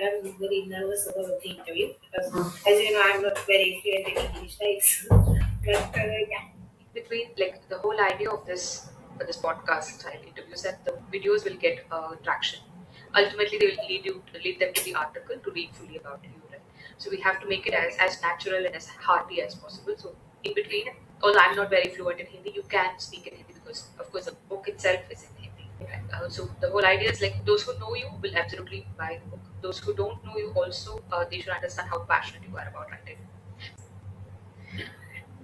I'm very nervous about the interview because, as you know, I'm not very fluent in English, right? But yeah, Between like the whole idea of this podcast style interviews that the videos will get traction. Ultimately, they will lead them to the article to read fully about you, right? So we have to make it okay, as natural and as hearty as possible. So in between, although I'm not very fluent in Hindi, you can speak in Hindi because of course the book itself is in Hindi. Right? So the whole idea is like those who know you will absolutely buy the book. Those who don't know you also they should understand how passionate you are about writing.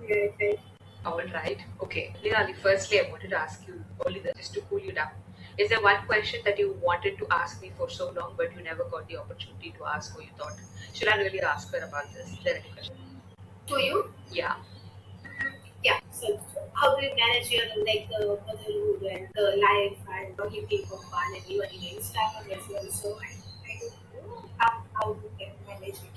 yeah, okay. All right. Okay. Nirali, firstly, I wanted to ask you only this, just to cool you down. Is there one question that you wanted to ask me for so long, but you never got the opportunity to ask, or you thought, should I really ask her about this? Is there any question? To you, Yeah. yeah. So how do you manage your like motherhood and life and looking for fun and even in Instagram as well? So I don't know how you can manage it.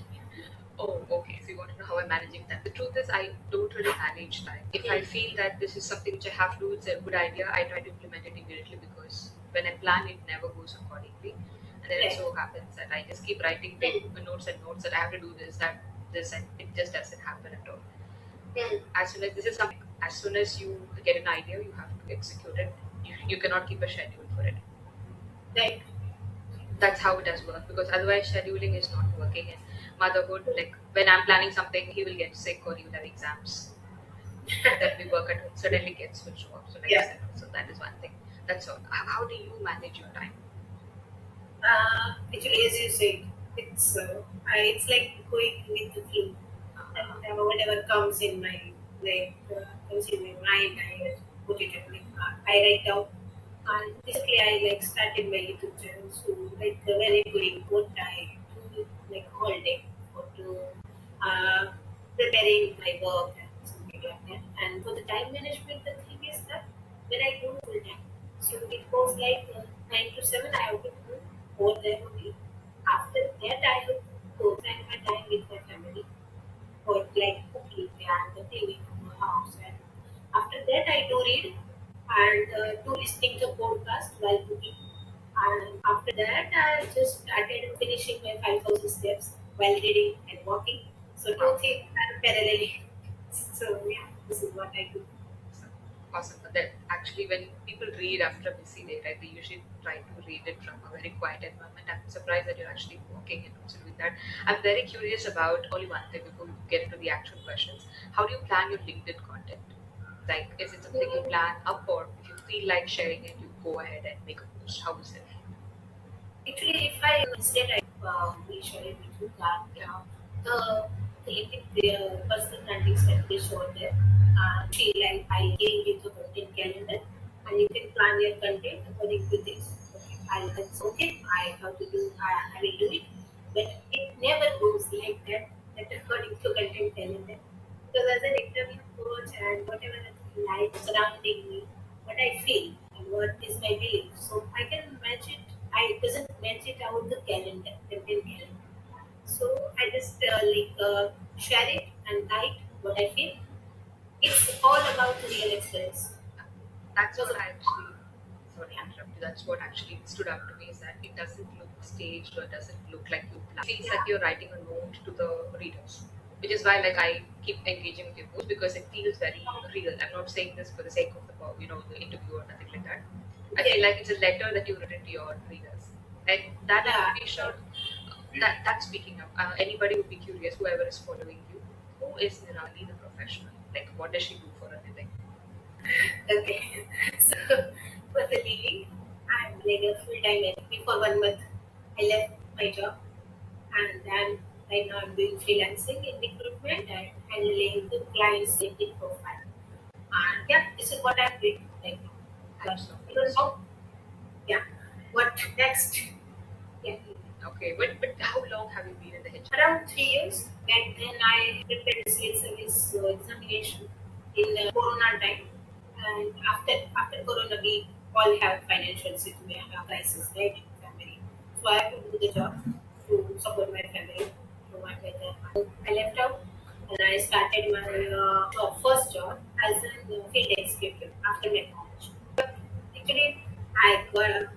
Oh, okay. So you want to know how I'm managing time. The truth is, I don't really manage time. If I feel that this is something which I have to do, it's a good idea, I try to implement it immediately because when I plan, it never goes accordingly. And then it Right. so happens that I just keep writing notes and notes that I have to do this, that, this, and it just doesn't happen at all. Mm. As soon as this is something, as soon as you get an idea, you have to execute it. You cannot keep a schedule for it. Right. That's how it does work because otherwise scheduling is not working. And motherhood, like when I'm planning something, he will get sick or he will have exams. Then we work at home, suddenly gets switched off. So like I Yeah. said, so that is one thing. That's all. How do you manage your time? Actually, as you said, it's like going with the flow, and Uh, whatever comes in my comes in my mind, I put it in I write down. okay. And basically, I like started my YouTube channel, so like when I'm going what I do like all day for to uh, preparing my work and something like that. And for the time management, the thing is that when I do full time, so it goes like 9 to 7. I have to do over there only. After that, I have to go spend my time with my family for like cooking and the cleaning of the house. And after that, I do read and do listening to podcast while cooking. And after that, I just started finishing my 5,000 steps while reading and walking. So two Wow. things are parallelly. So yeah, this is what I do. So, awesome. But then actually when people read after a busy day, right, they usually try to read it from a very quiet environment. I'm surprised that you're actually walking and also doing that. I'm very curious about only one thing before we get into the actual questions. How do you plan your LinkedIn content? Like, is it something you plan up, or if you feel like sharing it, you go ahead and make a post? How is it? Actually, if I instead I will share it with you that Yeah. the personal branding strategy shown there. She like I gave you the content calendar, and you can plan your content according to this. Okay, that's okay. I have to do. I will do it, but it never goes like that. That according to content calendar. Because as an interview coach and whatever life surrounding me, what I feel and what is my belief, so I can match it. I doesn't match it out the calendar, content calendar. So I just share it and write what I feel. It's all about the real experience. That's Because what of, I actually, sorry to yeah, interrupt you, that's what actually stood out to me is that it doesn't look staged or it doesn't look like you plan. It feels like yeah, you're writing a note to the readers, which is why like I keep engaging with your post because it feels very real. I'm not saying this for the sake of the interview or nothing like that. I feel yeah, like it's a letter that you've written to your readers, and that I'm yeah. pretty sure that's speaking up. Anybody would be curious, whoever is following you, who is Nirali the professional? Like, what does she do for a living? Okay. So for the living, I'm like a full time before 1 month. I left my job and then right now I'm doing freelancing in recruitment and handling the clients' LinkedIn profile. And yeah, this is what I'm doing right now. But even So, now, yeah, what next? Yeah, okay, but how long have you been in the HR? around 3 years. And then I prepared a sales service examination in Corona time. And after Corona, we all have financial situation, crisis, right, in family. So I have to do the job to support my family, to my brother. I left out and I started my first job as a field executive after my college. But actually, I got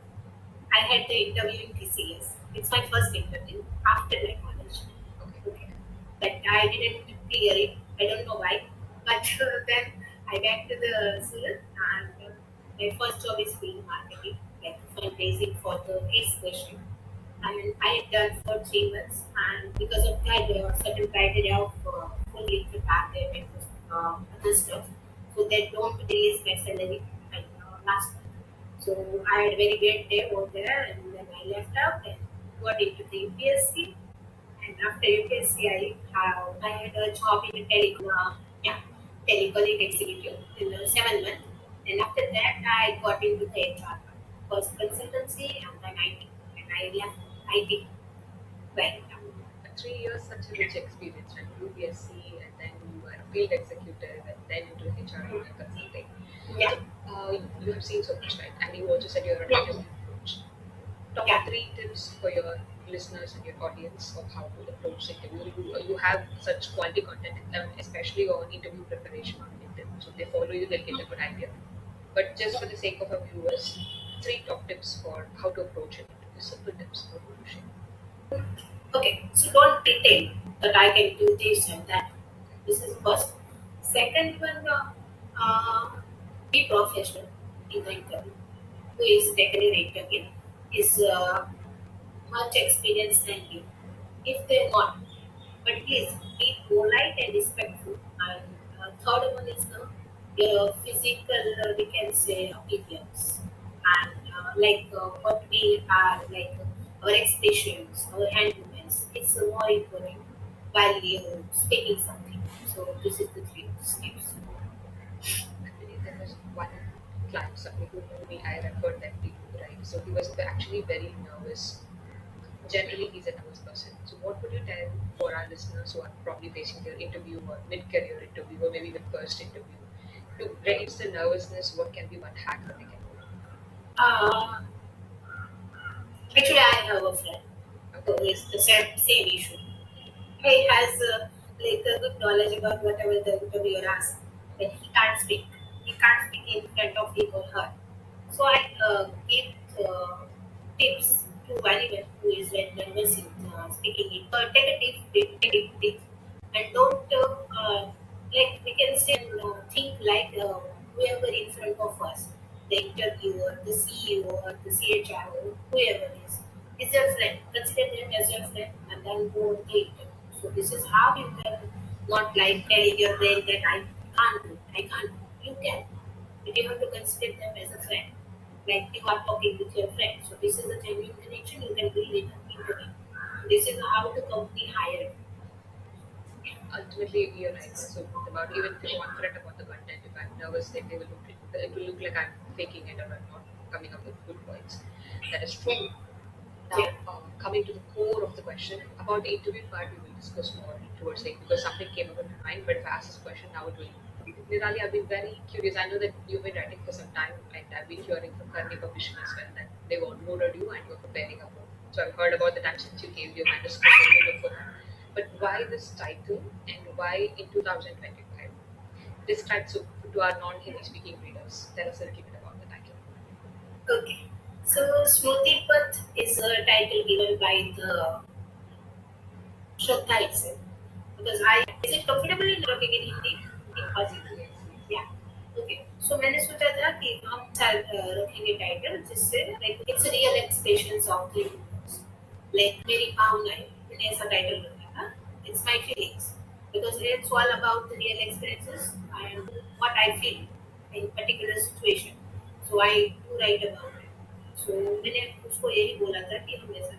I had the interview in TCS. It's my first interview after my college. Okay. Okay. But I didn't clear it. I don't know why. But then I went to the Surat and my first job is field marketing, like fundraising for the excursion. And I had done for 3 months, and because of that, there were certain criteria of fully prepared and other stuff. So they don't release my salary like last month. So I had a very great day over there, and then I left out and got into the UPSC. And after UPSC, I had a job in a yeah, telecalling executive in 7 months. And after that, I got into the HR, first consultancy and then IT. And I left IT right now. 3 years, such a rich experience, right? UPSC, and then you were a field executive, and then into HR and consulting. Yeah, So you have seen so much, right? And you also said you're an yeah, interview coach. Top yeah. three tips for your listeners and your audience of how to approach interview. You have such quality content, especially on interview preparation on LinkedIn. So if they follow you, they'll get a good idea. But just for the sake of our viewers, three top tips for how to approach an interview. Simple tips. What would you share? Okay, so don't pretend that I can do this and that. This is first. Second one, uh, be professional in the interview. Who is taking an interview is much experienced than you. If they're not, but please be polite and respectful. And third one is your physical, we can say, appearance. And what we are, like our expressions, our hand movements, it's more important while you're speaking something. So this is the three steps. I believe there was one client, somebody who knew me, I referred them to you, right? So he was actually very nervous. Generally, he's a nervous person. So, what would you tell for our listeners who are probably facing their interview or mid-career interview or maybe the first interview to reduce the nervousness? What can be one hack that they can do? Uh, Actually, I have a friend who Okay. is the same issue. He has like a good knowledge about whatever the interviewer asks, but he can't speak. He can't speak in front of him or her. So I give tips to anyone who is very nervous in speaking it. Take a deep breath, and don't like we can say think like whoever in front of us, the interviewer, the CEO, or the CHRO, whoever is your friend. Consider them as your friend, and then go on the interview. So this is how you can not like telling your brain that I can't do, I can't do. You can, but you have to consider them as a friend, like you are talking with your friend. So this is a genuine connection you can build in an interview. This is how the company hired. Ultimately, you're right. So, about even if you're confident about the content, if I'm nervous, then it will look like I'm faking it or I'm not coming up with good points. That is true. Yeah. Now, coming to the core of the question about the interview part, we will discuss more towards it because something came up in my mind. But if I ask this question now, it will. Nirali, I've been very curious. I know that you've been writing for some time, and I've been hearing from Karni Publishing as well that they've onboarded you and you're preparing a book. So I've heard about the time since you gave your manuscript and you look for that. But why this title and why in 2025? Describe so to our non-Hindi speaking readers. Tell us a little bit about the title. Okay. So Smoothie Path is a title given by the Shraddha itself. Because I is it comfortable in talking in Hindi? In possible? Yes, yes. Yeah. Okay. So मैंने सोचा था कि हम रखेंगे title जिससे like it's a real expressions of the universe. Like मेरी भावनाएं मैंने ऐसा टाइटल रखा था. It's my feelings because it's all about the real experiences and what I feel in particular situation. So I do write about it. So मैंने उसको यही बोला था कि हम ऐसा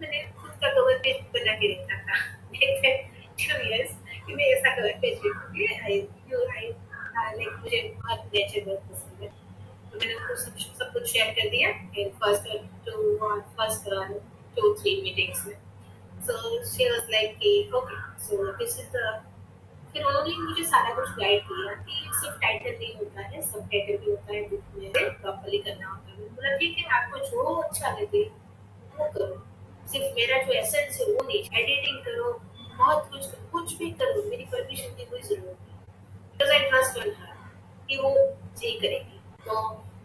मैंने खुद का कवर पेज बना के रखा था मैंने 2 years कि मैं ऐसा कवर पेज लिखूंगी आई लाइक मुझे बहुत नेचर बहुत पसंद है तो मैंने उनको सब कुछ शेयर कर दिया इन फर्स्ट 2-3 मीटिंग्स में सो शी वाज लाइक कि okay so this is the फिर उन्होंने मुझे सारा कुछ गाइड किया कि सिर्फ टाइटल नहीं होता है सब टाइटल भी होता है बुक में प्रॉपरली करना होता है मैंने बोला ठीक है आपको जो अच्छा लगे वो करो सिर्फ मेरा जो एसेंस है वो नहीं एडिटिंग करो बहुत कुछ भी करो मेरी परमिशन की कोई जरूरत नहीं because I trust on her कि वो सही करेगी तो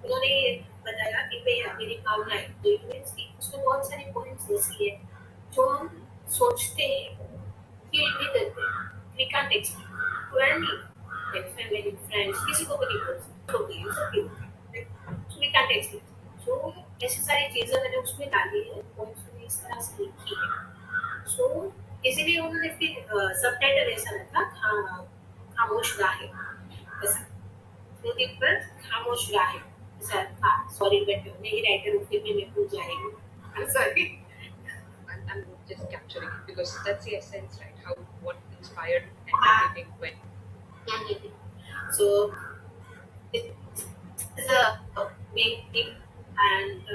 उन्होंने बताया कि भैया मेरी भावनाएं तो यूएस की उसमें बहुत सारी पॉइंट्स ऐसी है जो हम सोचते हैं फील भी करते हैं we can't explain to any like family friends किसी को भी नहीं बोल सकते तो भी सब भी so we can't explain so ऐसी सारी चीजें मैंने उसमें डाली है पॉइंट्स में इस तरह से लिखी है सो इसीलिए उन्होंने फिर सबटाइटल ऐसा रखा खामोश राहें ऐसा श्रुति पर खामोश राहें ऐसा था सॉरी बट मैं ही राइटर हूँ फिर भी मैं भूल जाएगी sorry I'm just capturing it because that's the essence, right? How what inspired and everything when. so it is a main thing and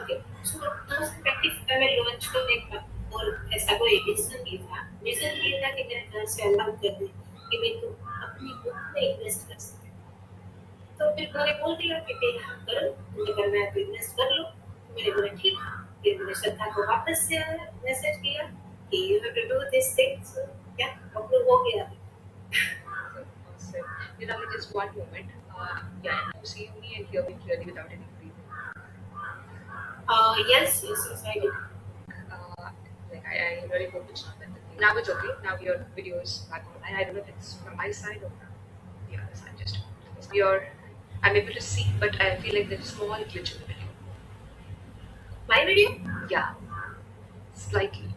okay so those practice मैंने लॉन्च करने का और ऐसा कोई रीजन ये था कि मेरे घर से अलाउ कर दी कि मैं तो अपनी बुक में इन्वेस्ट कर सकती तो फिर मैंने बोल दिया कि भाई हाँ करो तुम्हें करना है तो इन्वेस्ट कर लो तो मैंने बोला ठीक फिर मैंने श्रद्धा को वापस से मैसेज किया कि you have to do this thing so या अप्रूव हो गया So, just one moment. Yeah, you see me and hear me clearly without any breathing. yes I do Uh, I really hope it's not that the thing. Now it's okay. Now your video is back online. I don't know if it's from my side or from the other side. Just your, I'm able to see, but I feel like there's a small glitch in the video. my video Yeah, slightly.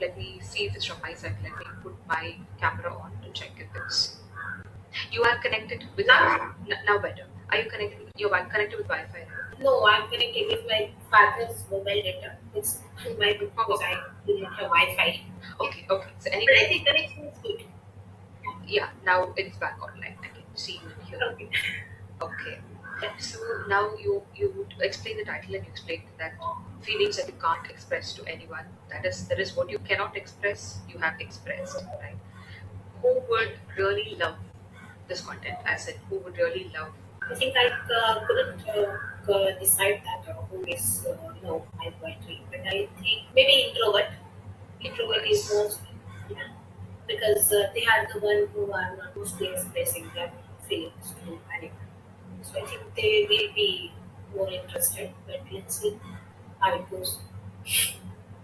Let me see if it's from my side. Let me put my camera on to check if it's. You are connected with now better. Are you connected? You're connected with Wi-Fi. Right? no I'm connected with my father's mobile data it's my book because I do not have Wi-Fi Okay, okay. So but I anyway, think connection is good yeah. Now it's back online. I can see you and hear. okay Okay. So now you would explain the title and you explain that feelings that you can't express to anyone. That is what you cannot express. You have expressed, right? Who would really love this content? As in, who would really love? I think I couldn't decide that who is no my poetry, but I think maybe introvert. Introvert is Introverts. most yeah, because they are the one who are not mostly expressing their feelings to anyone. So I think they will be more interested. But let's see how it goes.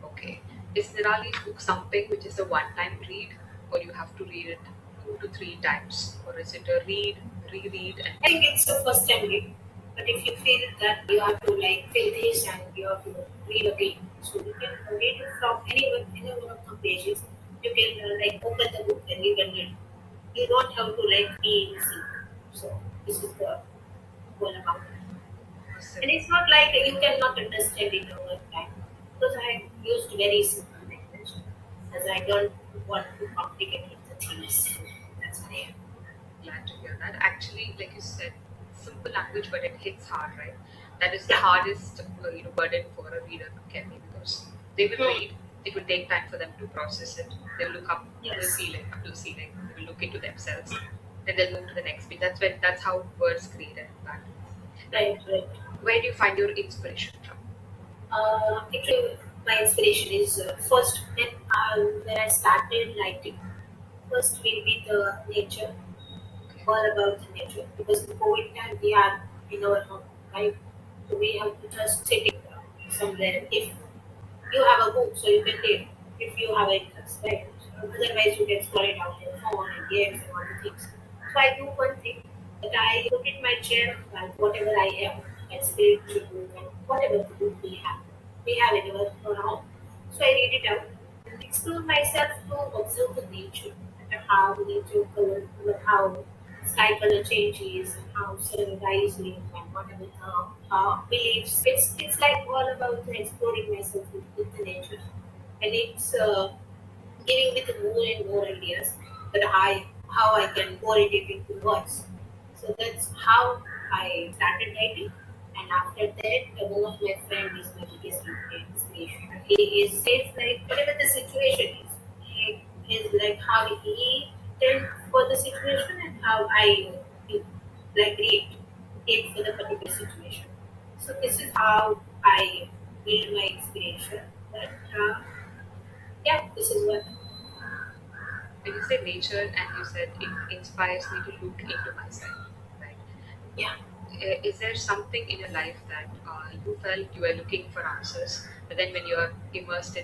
Okay. Is Nirali's book something which is a one-time read, or you have to read it 2 to 3 times, or is it a read, reread, and I think it's the first time read. But if you feel that you have to like fill this and you have to read again, so you can read it from any one of the pages. You can like open the book and you can read. You don't have to like be in sync. So this is the whole about it. person? And it's not like you cannot understand it over time because I used very simple language as I don't want to complicate the things. That's why. Glad to hear that. Actually, like you said, simple language, but it hits hard, right? That is the Yeah. hardest, burden for a reader to carry because they will Hmm. read. It will take time for them to process it. They'll look Yes. up to the ceiling. They will look into themselves. Then they'll move to the next page. That's how words create an impact. Right, right. Where do you find your inspiration from? Actually, my inspiration is first when I started writing. First will be the nature, Okay. all about the nature. Because the COVID time we are in our home, right? So we have to just sit it somewhere. If you have a book, so you can read. If you have interest, right? So otherwise, you get scroll it out your phone and games and all the things. So I do one thing that I put in my chair and whatever I have, and spiritual book and whatever the book we have in our home. So I read it out and explore myself to observe the nature and how nature color, how sky color changes, and how sun rising and whatever the beliefs. It's like all about exploring myself with the nature, and it's giving me the more and more ideas that I how I can pour it into words. So that's how I started writing. And after that, one of my friends is my biggest inspiration. He is says like whatever the situation is, he is like how he turned for the situation and how I like react it for the particular situation. So this is how I build my inspiration. But yeah, this is what. When you say nature and you said it inspires me to look into myself, right? Yeah. Is there something in your life that you felt you were looking for answers, but then when you're immersed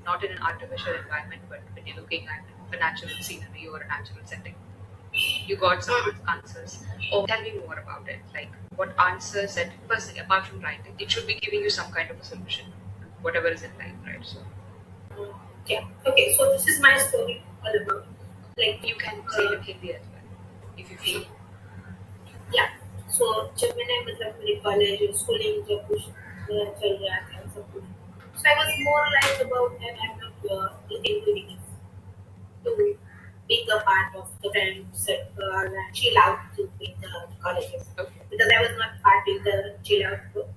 not in an artificial environment, but when you're looking at a natural scenery or a natural setting, you got some answers? Or tell me more about it. Like, what answers that, firstly, apart from writing, it should be giving you some kind of a solution, to whatever is in life, right? So, Yeah. Okay. So this is my story all about. Like, you can say it in Hindi as well, if you feel. yeah. So जब मैंने मतलब मेरी college schooling जब कुछ मेरा चल रहा था सब कुछ, so I was more like about that I'm not looking to be to being a part of the friends that are chill out to in the colleges Okay. because I was not part in the chill out group.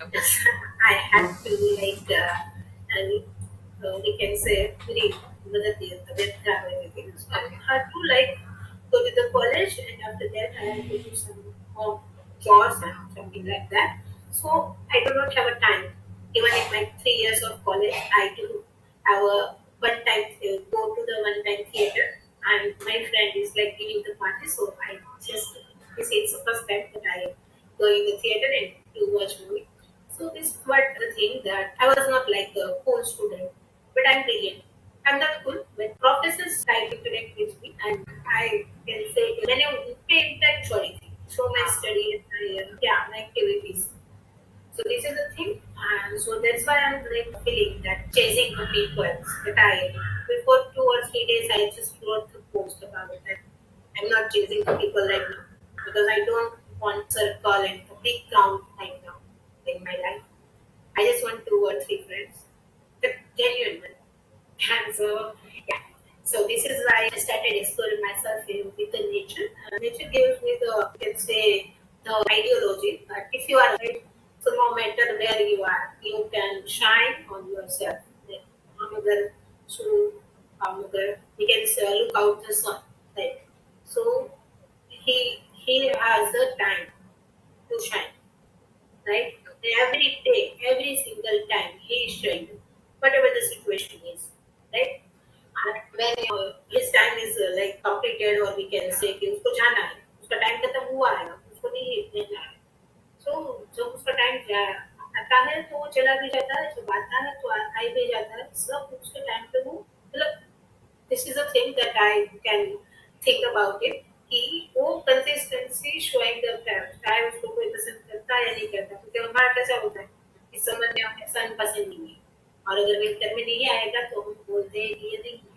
Okay. I had to like and we can say very the travel everything. So I Okay. had to like go to the college and after that I had to do some home chores and something like that. So I do not have a time. Even in my 3 years of college, I do have a one time go to the one time theater and my friend is like giving the party. So I just this is the first time that I go in the theater and to watch movie. So this is what the thing that I was not like a cool student, but I'm brilliant. I'm not cool, but professors try to connect with me, and I can say when you pay intellectually through my study and my, yeah, my activities. So this is the thing, and so that's why I'm like feeling that chasing the people that I before 2 or 3 days I just wrote the post about that I'm not chasing the people right now because I don't want circle and a big crowd right now in my life. I just want 2 or 3 friends, the genuine one. And so, yeah. So this is why I started exploring myself with the nature. Nature gives me the, you can say, the ideology that if you are right, so no matter where you are, you can shine on yourself. Like, हम अगर सु- हम अगर we can say, look out the sun, right? So he has a time to shine, right? Every day, every single time, he is showing you, whatever the situation is, right? And when his time is like completed, or we can say कि उसको जाना है, उसका time खत्म हुआ है, उसको नहीं देना है. So जब उसका time आता है तो वो चला भी जाता है, जब आता है तो आ भी जाता है, सब उसके time पे वो मतलब this is a thing that I can think about it कि वो consistency showing the parents चाहे उसको कोई पसंद करता है या नहीं करता क्योंकि हमारा कैसा होता है इस समझ में हमें सन पसंद नहीं है और अगर विंटर में नहीं आएगा तो हम बोलते हैं कि ये नहीं है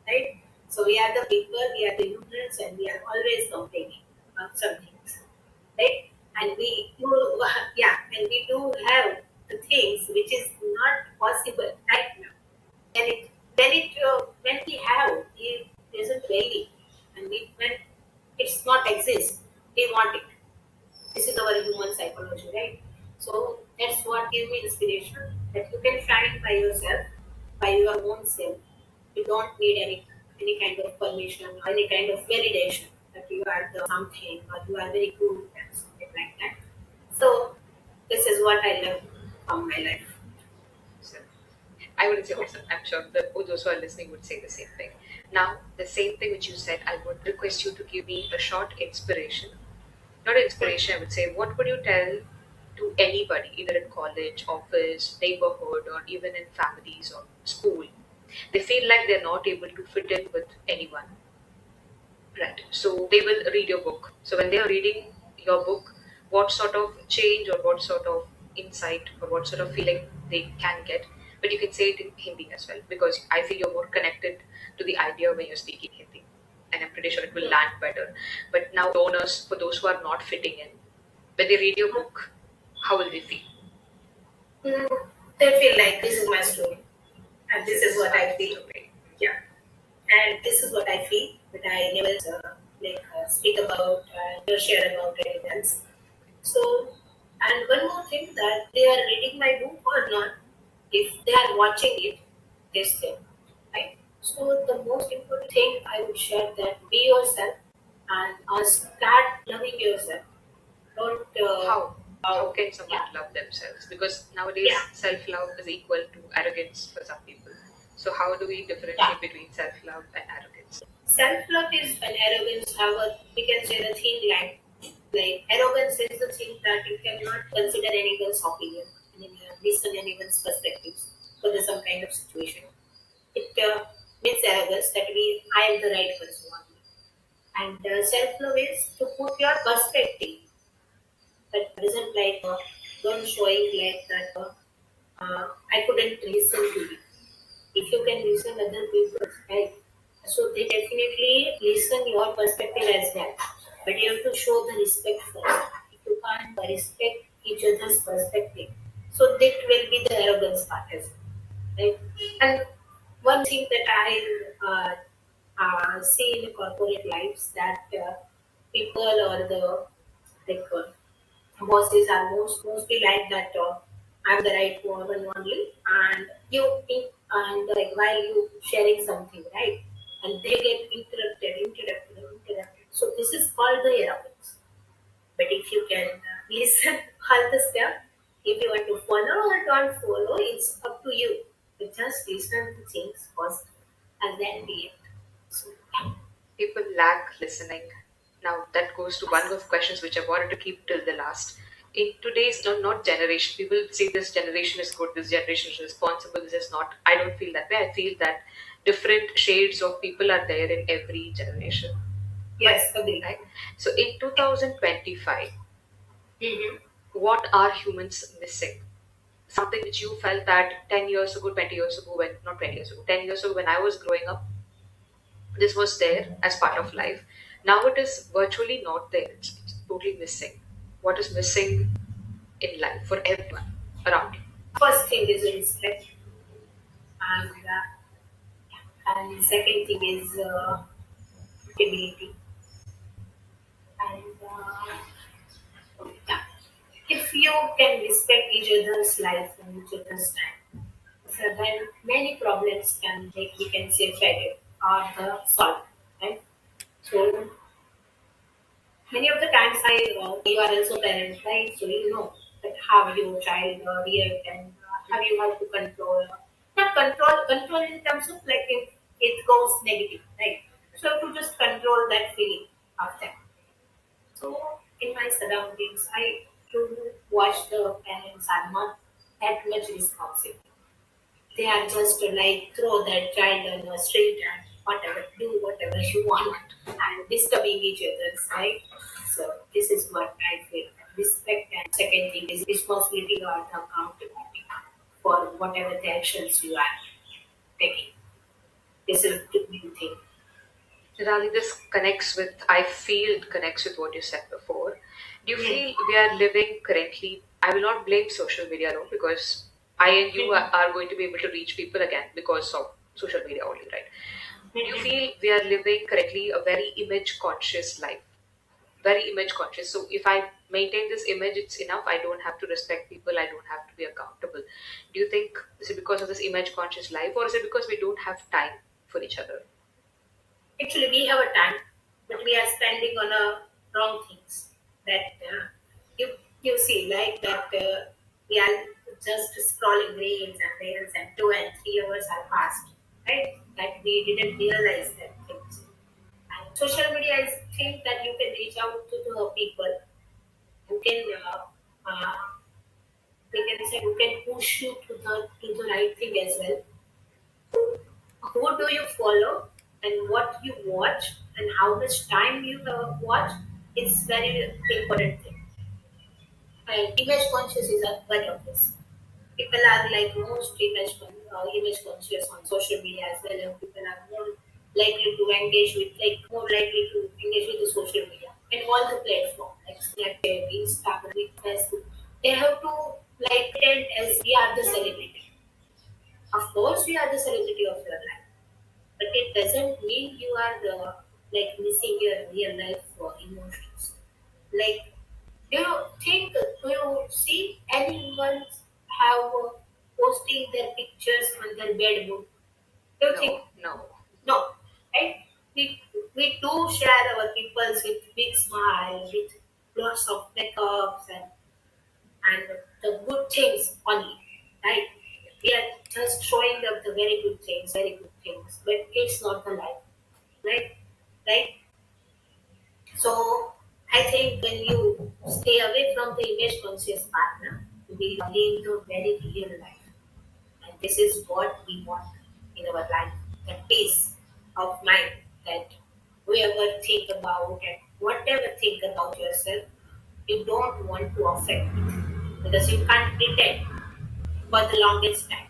right so we are the people we are the humans and we are always complaining about some things right and we do yeah and we do have the things which is not possible right now and when we have it isn't really and when it's not exist we want it. This is our human psychology, right? So that's what gives me inspiration that you can shine by yourself, by your own self. You don't need any kind of permission or any kind of validation that you are the something or you are very good and something like that. So this is what I love from my life. So, I wouldn't say awesome. I'm sure that those who are listening would say the same thing. Now, the same thing which you said, I would request you to give me a short inspiration. Not inspiration, I would say, what would you tell to anybody, either in college, office, neighborhood, or even in families or school? They feel like they're not able to fit in with anyone. Right. So they will read your book. So when they are reading your book, what sort of change or what sort of insight or what sort of feeling they can get? But you can say it in Hindi as well because I feel you're more connected to the idea when you're speaking Hindi. And I'm pretty sure it will land better. But now, donors, for those who are not fitting in, when they read your book, how will they feel? Mm, they feel like this is my story and this This is is what my I feel. story. Yeah. And this is what I feel, but I never speak about or share about anything else. So, and one more thing that they are reading my book or not, if they are watching it, this thing, right? So the most important thing I would share that be yourself and start loving yourself. Don't, How? How can someone yeah, love themselves? Because nowadays yeah, self love is equal to arrogance for some people. So how do we yeah. differentiate between self love and arrogance? Self love is an arrogance, however, we can say the thin line Like arrogance is the thing that you cannot consider anyone's opinion and listen anyone's perspectives for the some kind of situation. It means arrogance that I am the right person only. And self love is to put your perspective that isn't like don't showing like that. I couldn't listen to you. If you can listen other people, right? So they definitely listen your perspective as well. But you have to show the respect first. If you can't respect each other's perspective, so that will be the arrogance part as well. Right? And one thing that I see in the corporate lives that people or the like bosses are mostly like that. I'm the right one only, and you think, and like while you sharing something, right, and they get interrupted. So this is called the arrogance. But if you can listen all the stuff, if you want to follow or don't follow, it's up to you. But just listen to things first, and then be it. So, People lack listening. Now that goes to one of the questions which I wanted to keep till the last. In today's not generation, people say this generation is good, this generation is responsible, this is not. I don't feel that way. I feel that different shades of people are there in every generation. But yes, agree. right. So in 2025, Mhm. what are humans missing? Something which you felt that 10 years ago, 20 years ago, when not 20 years ago, 10 years ago when I was growing up, this was there as part of life. Now it is virtually not there. It's totally missing. What is missing in life for everyone around you? First thing is respect, and second thing is ability. And yeah, if you can respect each other's life and each other's time, so then many problems can like we can say faded or the solved, right? So many of the times you are also parents, right? So you know that how your child react and how you have to control, not control in terms of like if it goes negative, right? So to just control that feeling of them. So in my surroundings, I do watch the parents are not that much responsible. They are just like throw that child on the street and whatever, do whatever you want and disturbing each other's right. So this is what I feel. Respect and second thing is responsibility or the accountability for whatever the actions you are taking. This is the main thing. Rali, this connects with, I feel it connects with what you said before. Do you Hmm. feel we are living currently? I will not blame social media alone because I and you Hmm. are going to be able to reach people again because of social media only, right? Do you Hmm. feel we are living currently a very image conscious life? Very image conscious. So if I maintain this image, it's enough. I don't have to respect people. I don't have to be accountable. Do you think is it because of this image conscious life, or is it because we don't have time for each other? Actually, we have a time, but we are spending on wrong things. That you see, like that we are just scrolling reels, and 2 and 3 hours are passed, right? That we didn't realize that things. And social media is thing that you can reach out to the people who can. We can say who can push you to the right thing as well. Who do you follow and what you watch and how much time you watch is very important thing. And image conscious is a one of this. People are like most image conscious on social media as well, and people are more likely to engage with like more likely to engage with the social media and all the platform like Snapchat, Instagram, Facebook. They have to like pretend as we are the celebrity. Of course, we are the celebrity of your life, but it doesn't mean you are like missing your real life emotions. Like, do you see anyone have posting their pictures on their bedroom? Do you think No, no. no? Right? We do share our peoples with big smile, with lots of makeups and the good things only, right? We are just showing up the very good things, but it's not the life, right? Right? So, I think when you stay away from the image conscious partner, we live the very real life. And this is what we want in our life, that peace of mind, that whoever think about and whatever think about yourself, you don't want to affect it because you can't pretend for the longest time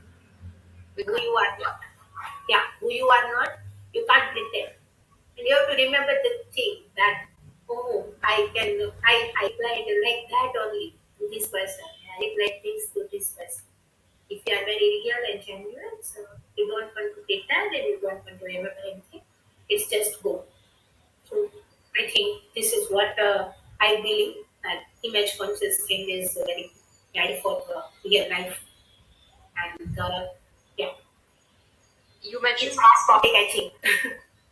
We who can't. you are Yeah. not. Yeah, who you are not, you can't pretend. And you have to remember the thing that, oh, I replied like that only to this person. I replied this to this person. If you are very real and genuine, so you don't want to pretend and you don't want to remember anything, it's just go. So I think this is what I believe that image conscious thing is very right for the real life. And yeah, You it's mentioned last topic, I think.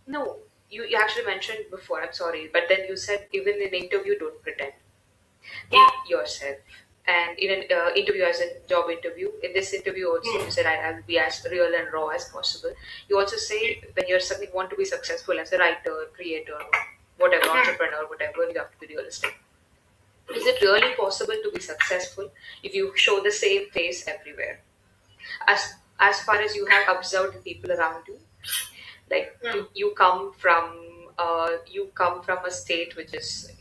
no. You actually mentioned before. I'm sorry, but then you said even in interview, don't pretend. Yeah. Be yourself. And in an interview, as a job interview, in this interview also, you Hmm. said I'll be as real and raw as possible. You also say when you're something want to be successful as a writer, creator, whatever, Hmm. entrepreneur, whatever, you have to be realistic. Is it really possible to be successful if you show the same face everywhere? As far as you have observed the people around you, like Hmm. you come from a state which is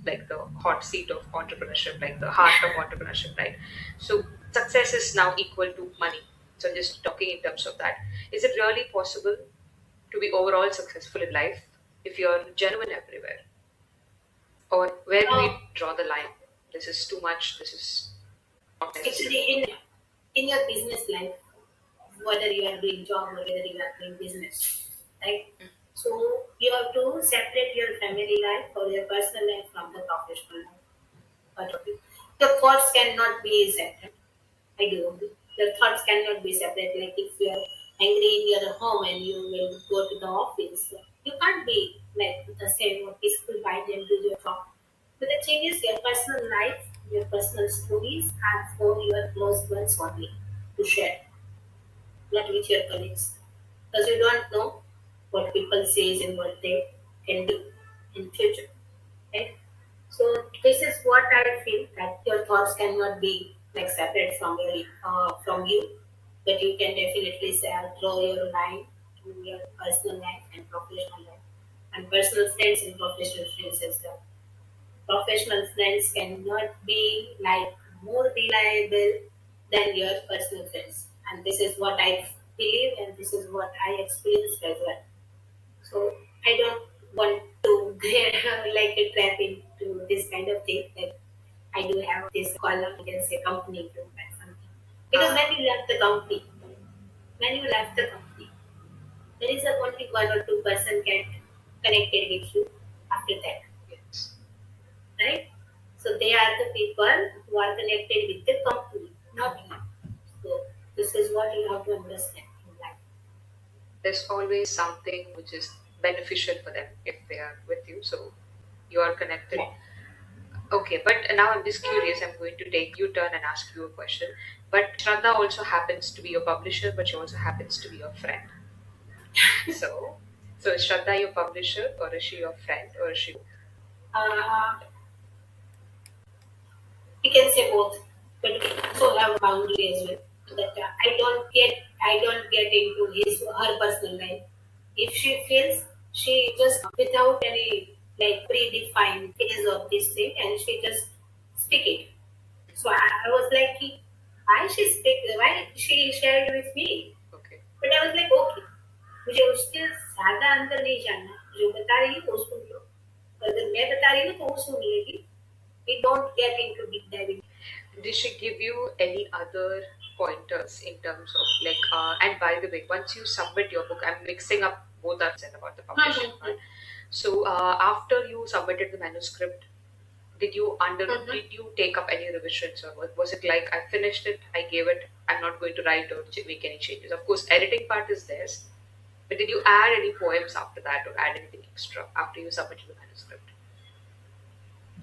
like the hot seat of entrepreneurship, like the heart of entrepreneurship, right? So success is now equal to money. So just talking in terms of that, is it really possible to be overall successful in life if you're genuine everywhere, or where do we Um, draw the line? This is too much, this is not necessary. Actually, in your business life, whether you are doing job or whether you are doing business, right? So you have to separate your family life or your personal life from the professional life. But okay, the thoughts cannot be separate. I do agree. Your thoughts cannot be separate. Like if you are angry in your home and you will go to the office, you can't be like the same or peaceful mind and do your job. But the thing is, your personal life, your personal stories are for your close ones only to share, not with your colleagues. Because you don't know what people say and what they can do in future. Right? So this is what I feel that your thoughts cannot be like separate from you, but you can definitely say draw your line to your personal life and professional life, and personal friends and professional friends as well. Professional friends cannot be like more reliable than your personal friends, and this is what I believe, and this is what I experienced as well. So I don't want to get like a trap into this kind of thing that I do have this column, you can say company group and something. Because uh, when you left the company, there is a only one or two person get connected with you after that, yes. right? So they are the people who are connected with the company, not you. So this is what you have to understand in life. There's always something which is beneficial for them if they are with you, so you are connected. Yeah. Okay, but now I'm just curious. I'm going to take you turn and ask you a question. But Shraddha also happens to be your publisher, but she also happens to be your friend. So, so is Shraddha your publisher, or is she your friend, or is she both? Uh, we can say both, but we also have a boundary as well. That I don't get into her personal life. If she feels, she just without any like predefined phase of this thing, and she just speak it. So I was like, कि, why she shared with me? Okay. But I was like, okay, मुझे उसके ज्यादा अंदर नहीं जानना. जो बता रही है वो सुन लो. अगर मैं बता रही हूँ तो वो सुन लेगी. We don't get into deep diving. Did she give you any other pointers in terms of like? And by the way, once you submit your book, I'm mixing up both are said about the publishing part. So after you submitted the manuscript, did you take up any revisions, or was it like I finished it, I gave it, I'm not going to write or make any changes? Of course, editing part is theirs, but did you add any poems after that or add anything extra after you submitted the manuscript?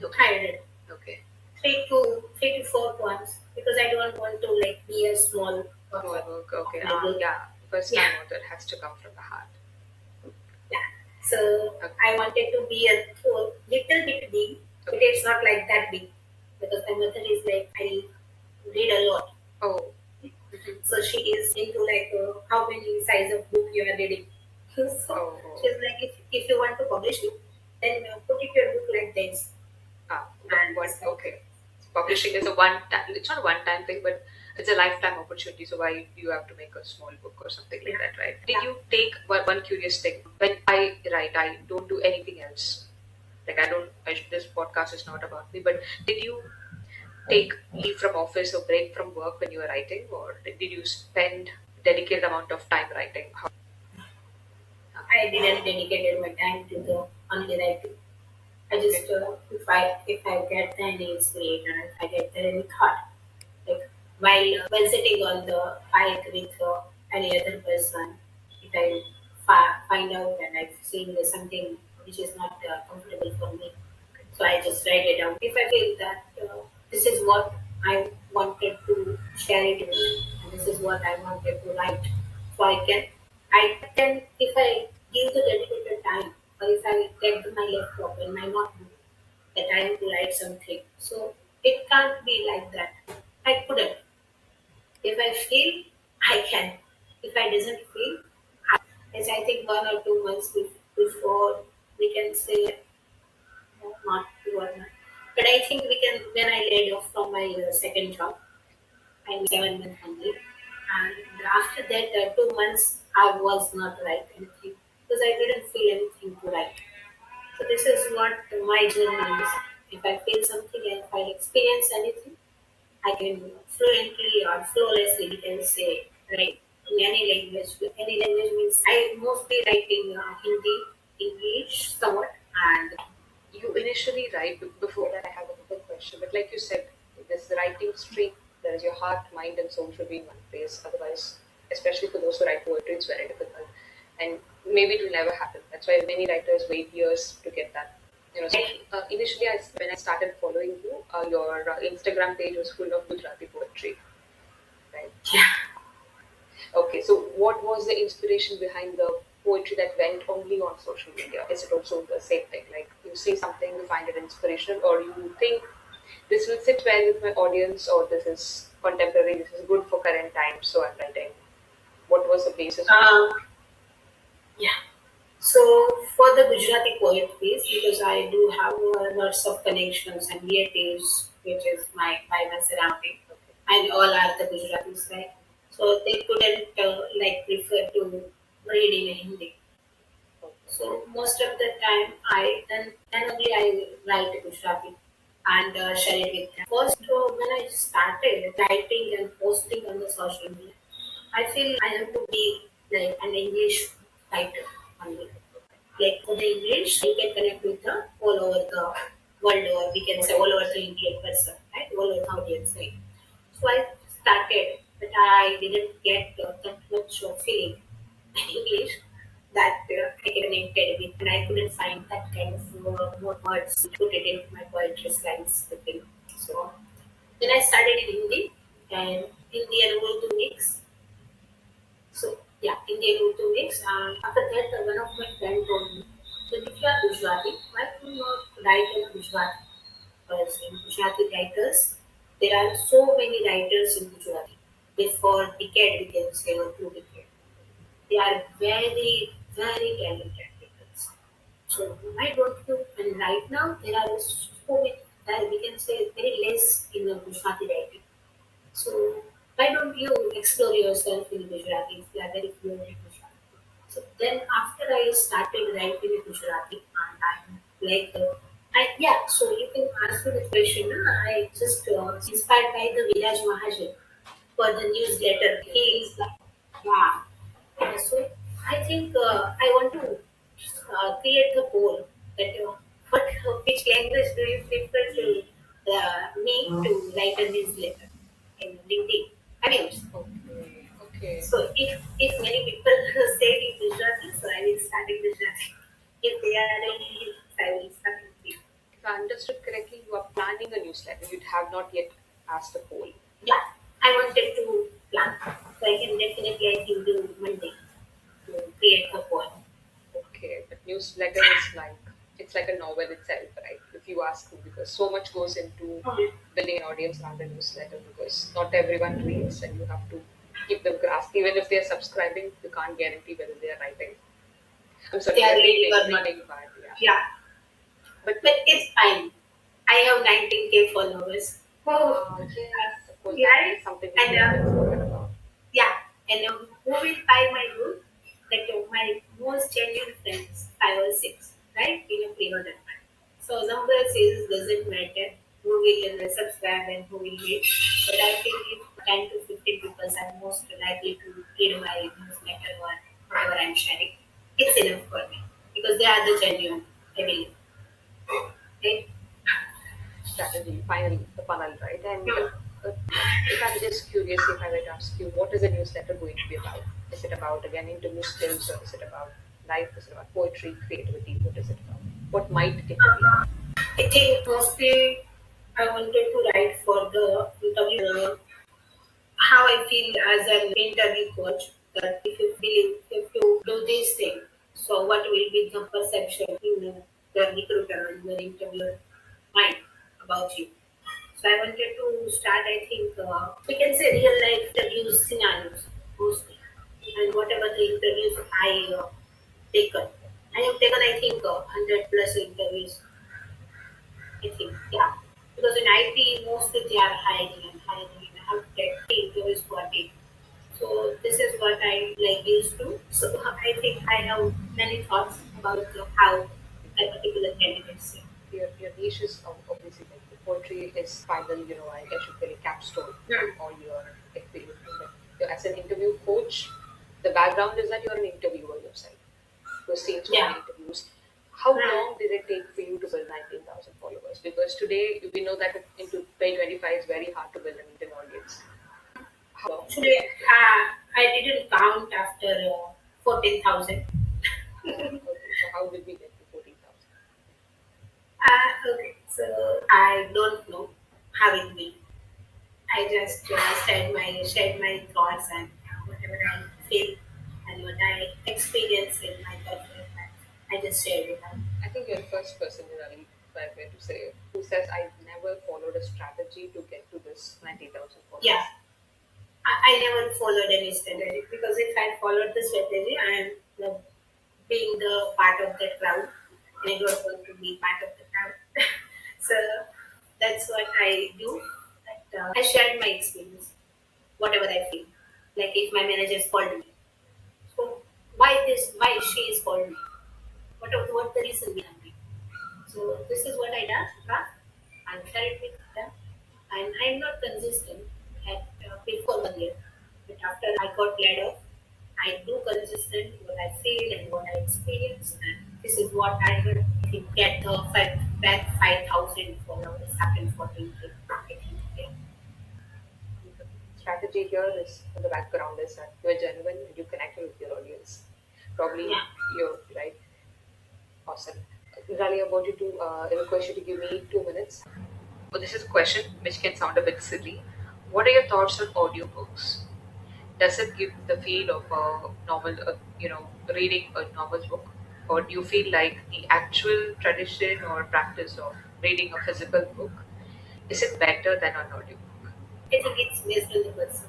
Okay, I did okay. three to four points because I don't want to like be a small Small author work, of okay. my book. Yeah, first Yeah, time author has to come from the heart. yeah. So Okay. I wanted to be a little bit big, but Okay. it's not like that big because my mother is like I read a lot. Oh. Mhm. So she is into like how many size of book you are reading. So Oh. Oh. she's like, if you want to publish it, then put it your book like this Ah. and One. it's like Okay. Publishing is a one time. It's not a one time thing, but it's a lifetime opportunity. So why do you have to make a small book or something like yeah, that, right? Did yeah. you take one curious thing? When I write, I don't do anything else. Like I don't. This podcast is not about me. But did you take leave from office or break from work when you were writing, or did you spend dedicated amount of time writing? I didn't dedicated my time to the only writing. I Okay. just if I get any inspiration, if I get any thought, like while sitting on the bike with any other person, if I find out and I seeing something which is not comfortable for me, so I just write it down. If I feel that this is what I wanted to share it with, and this is what I wanted to write, so I can if I give the dedicated time, or if I get my laptop and my notebook that I have to write something. So it can't be like that. I couldn't. If I feel, I can. If I doesn't feel, as I think 1 or 2 months before we can say no, not 2 or 1. But I think we can. When I laid off from my second job, I'm 7 months only, and after that 2 months I was not write anything because I didn't feel anything to write. So this is what my journey is. If I feel something and if I experience anything, I can fluently or flawlessly, we can say, write in any language. Any language means I mostly write in Hindi, English, somewhat, and You initially write before that. I have a quick question, but like you said, this writing streak, there is your heart, mind, and soul should be in one place. Otherwise, especially for those who write poetry, it's very difficult, and maybe it will never happen. That's why many writers wait years to get that. So initially, when I started following you, your Instagram page was full of Gujarati poetry, right? yeah. Okay, so what was the inspiration behind the poetry that went only on social media? Is it also the same thing? Like you see something, you find it inspirational, or you think this will sit well with my audience, or this is contemporary, this is good for current times, so I'm writing. What was the basis of Uh, yeah. So for the Gujarati poetry, because I do have lots of connections and relatives, which is my surrounding, okay, and all are the Gujaratis, right? So they couldn't like prefer to read in Hindi. okay, So most of the time, then only I write Gujarati and share it with them. First, when I started writing and posting on the social media, I feel I have to be like an English writer only. Like for the English, you can connect with the all over the world, or we can say all over the Indian person, right? All over the audience, right? So I started, but I didn't get that much of feeling in English that I connected with, and I couldn't find that kind of more words to put it into my poetry lines. So then I started in Hindi and Hindi and Urdu mix. So yeah, Indian Urdu mix. And after that, one of my friends told me, so if you are Gujarati, why do you not write in Gujarati? Because in Gujarati writers, there are so many writers in Gujarati. Before decade, we can say, or 2 decades. They are very, very talented people. So why don't you? And right now, there are so many, that we can say very less in the Gujarati writing. So why don't you explore yourself in Gujarati if you are very fluent in Gujarati? So then after I started writing in Gujarati and I'm like, yeah, so you can ask me the question. I just inspired by the Viraj Mahajan for the newsletter. He is, yeah. So I think I want to create the poll that which language do you prefer to me to write a newsletter in LinkedIn? I mean, okay, okay. so if many people say in Gujarati, so I will start in Gujarati. If they are in English, I will start in Hindi. If I understood correctly, you are planning a newsletter. You have not yet asked a poll. Yeah, I wanted to plan. So I can definitely I can do Monday to create the poll. Okay, but newsletter is like it's like a novel itself, right? If you ask me, because so much goes into building an audience around a newsletter, because not everyone reads, and you have to keep them grasped. Even if they're subscribing, you can't guarantee whether they're writing. I'm sorry, They are they're reading reading, or not. reading part, yeah. Yeah, But but it's fine. I have 19K followers. Oh, yes, of course, that right? is something which And we haven't spoken about. yeah, and who will buy my book? Like my most genuine friends, 5 or 6, right? In a pre-order. So numbers is doesn't matter. Who will subscribe and who will read. But I think if 10 to 15 people are most likely to read my newsletter or whatever I'm sharing, it's enough for me because they are the genuine. I believe. Right? Strategy, finally, the funnel, right? And Hmm. if I'm just curious, if I were to ask you, what is a newsletter going to be about? Is it about, again, interview skills, or is it about life? Is it about poetry, creativity? What is it about? What might it be? I think mostly I wanted to write for the interview how I feel as an interview coach that if you do this thing, so what will be the perception in the recruiter and the interviewer mind about you? So I wanted to start. I think we can say real life interviews scenarios mostly, and whatever the interviews I taken, I have taken I think 100 plus interviews I think, yeah. Because in IT, mostly they are hiring and hiring and have to get interviews for it. So this is what I like used to. So I think I have many thoughts about how that particular candidate say. Your niche is obviously like the poetry is final, I should say capstone of Hmm. all your experience. But as an interview coach, the background is that you're an interviewer yourself. You've seen so Yeah. many interviews. How Hmm. long did it take for you to build 19,000 followers? Because today we know that into 2025 it's very hard to build an LinkedIn audience. How long? Actually, I didn't count after 14,000. Okay, so how did we get to 14,000? Okay, so I don't know how it will. I just shared my thoughts and whatever I feel and what I experience in my career. I just shared it out. I think you're the first person in Ali, if I were to say, who says I've never followed a strategy to get to this 90,000 Yeah, followers. I never followed any strategy because if I followed the strategy, I am being the part of the crowd, and I don't want to be part of the crowd. So that's what I do. But, I shared my experience, whatever I feel. Like if my manager called me, so why this? Why she is called me? What the reason behind it? So this is what I done. And share it with them. And I'm not consistent at before 1 year, but after I got laid off, I do consistent what I feel and what I experience, and this is what I will get the back 5,000 followers happened for 20 marketing. Yeah. The strategy here is in the background is that you're genuine and you connect with your audience. Probably Yeah. you're right. Awesome. Gali, I want you to request you to give me 2 minutes. Well, this is a question which can sound a bit silly. What are your thoughts on audiobooks? Does it give the feel of a novel, reading a novel book? Or do you feel like the actual tradition or practice of reading a physical book is it better than an audiobook? I think it's based on the person.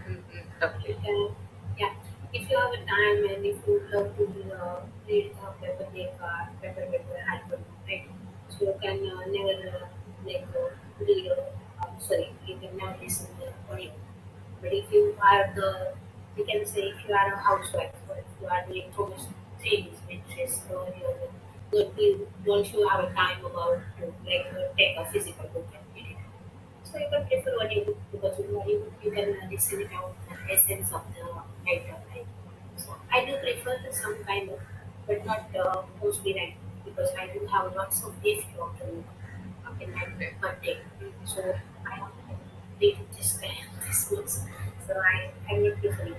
Mm-hmm. Okay. You can, yeah. If you have a time and if you love to read a paper album, right? So you can never read. Sorry, you can never listen to the audio. But if you are you can say if you are a housewife or if you are doing so much things which is don't you have a time about to take a physical book and read it. So you can prefer audiobook because in audiobook you can listen it out the essence of the writer. Right? So I do prefer some kind of, but not mostly right because I do have lots of days to in my Okay. birthday. So I have to read this books. So I would prefer it.